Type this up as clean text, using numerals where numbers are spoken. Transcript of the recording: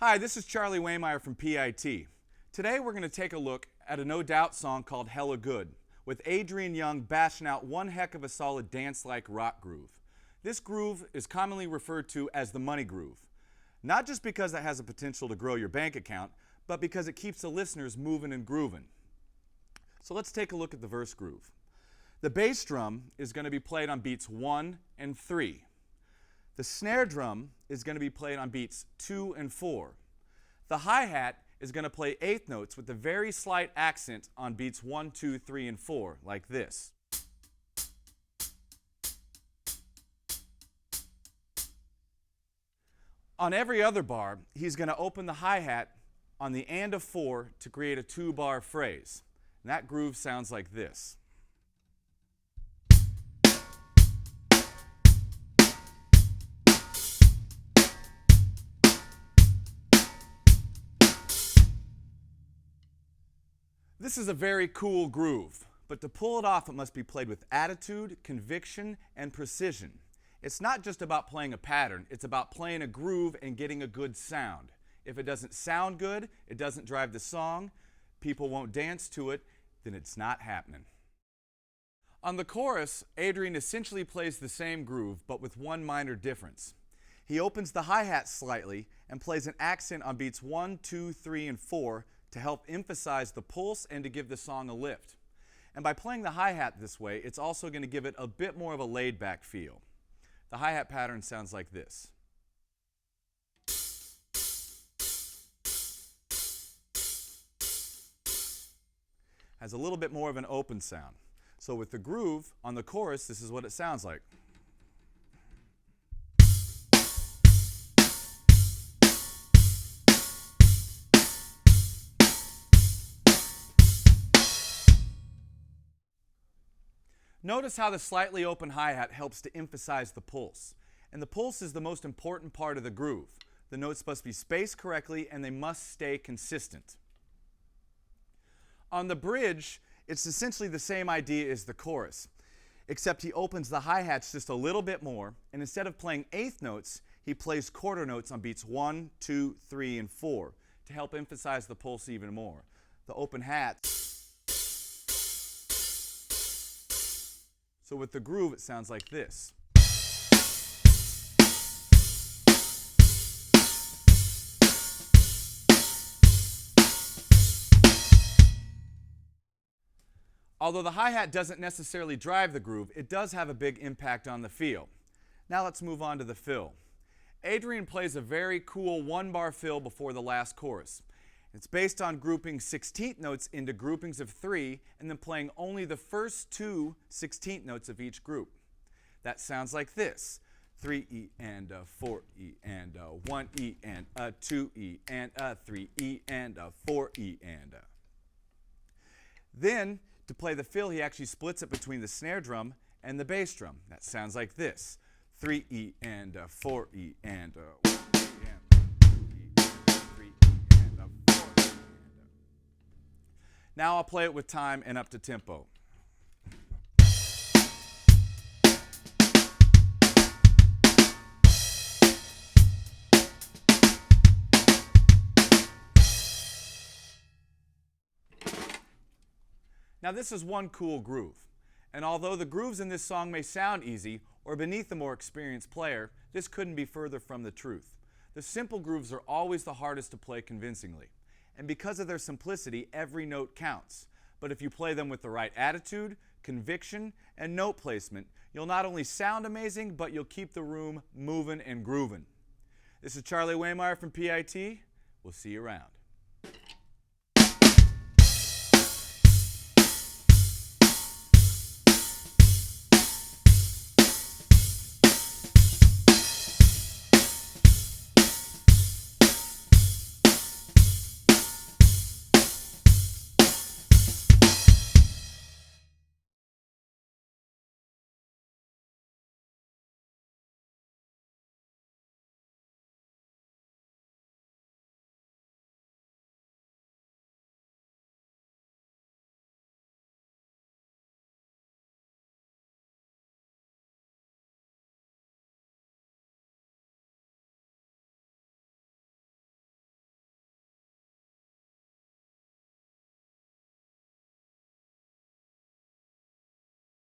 Hi, this is Charlie Waymire from PIT. Today we're going to take a look at a No Doubt song called Hella Good, with Adrian Young bashing out one heck of a solid dance-like rock groove. This groove is commonly referred to as the money groove, not just because it has the potential to grow your bank account, but because it keeps the listeners moving and grooving. So let's take a look at the verse groove. The bass drum is going to be played on beats 1 and 3. The snare drum is going to be played on beats 2 and 4. The hi-hat is going to play eighth notes with a very slight accent on beats 1, 2, 3, and 4, like this. On every other bar, he's going to open the hi-hat on the and of 4 to create a 2-bar phrase. And that groove sounds like this. This is a very cool groove, but to pull it off, it must be played with attitude, conviction, and precision. It's not just about playing a pattern, it's about playing a groove and getting a good sound. If it doesn't sound good, it doesn't drive the song, people won't dance to it, then it's not happening. On the chorus, Adrian essentially plays the same groove, but with one minor difference. He opens the hi-hat slightly and plays an accent on beats 1, 2, 3, and 4 to help emphasize the pulse and to give the song a lift. And by playing the hi-hat this way, it's also going to give it a bit more of a laid-back feel. The hi-hat pattern sounds like this. Has a little bit more of an open sound. So with the groove on the chorus, this is what it sounds like. Notice how the slightly open hi-hat helps to emphasize the pulse. And the pulse is the most important part of the groove. The notes must be spaced correctly and they must stay consistent. On the bridge, it's essentially the same idea as the chorus, except he opens the hi-hats just a little bit more, and instead of playing eighth notes, he plays quarter notes on beats 1, 2, 3, and 4 to help emphasize the pulse even more. The open hats. So with the groove, it sounds like this. Although the hi-hat doesn't necessarily drive the groove, it does have a big impact on the feel. Now let's move on to the fill. Adrian plays a very cool 1-bar fill before the last chorus. It's based on grouping 16th notes into groupings of 3 and then playing only the first 2 16th notes of each group. That sounds like this. 3E and a 4E and a 1E and a 2E and a 3E and a 4E and a. Then, to play the fill, he actually splits it between the snare drum and the bass drum. That sounds like this. 3E and a 4E and a 1E and a 2E and a 3E and a 4E and a. Now I'll play it with time and up to tempo. Now this is one cool groove, and although the grooves in this song may sound easy or beneath the more experienced player, this couldn't be further from the truth. The simple grooves are always the hardest to play convincingly, and because of their simplicity, every note counts. But if you play them with the right attitude, conviction, and note placement, you'll not only sound amazing, but you'll keep the room moving and grooving. This is Charlie Waymire from PIT. We'll see you around.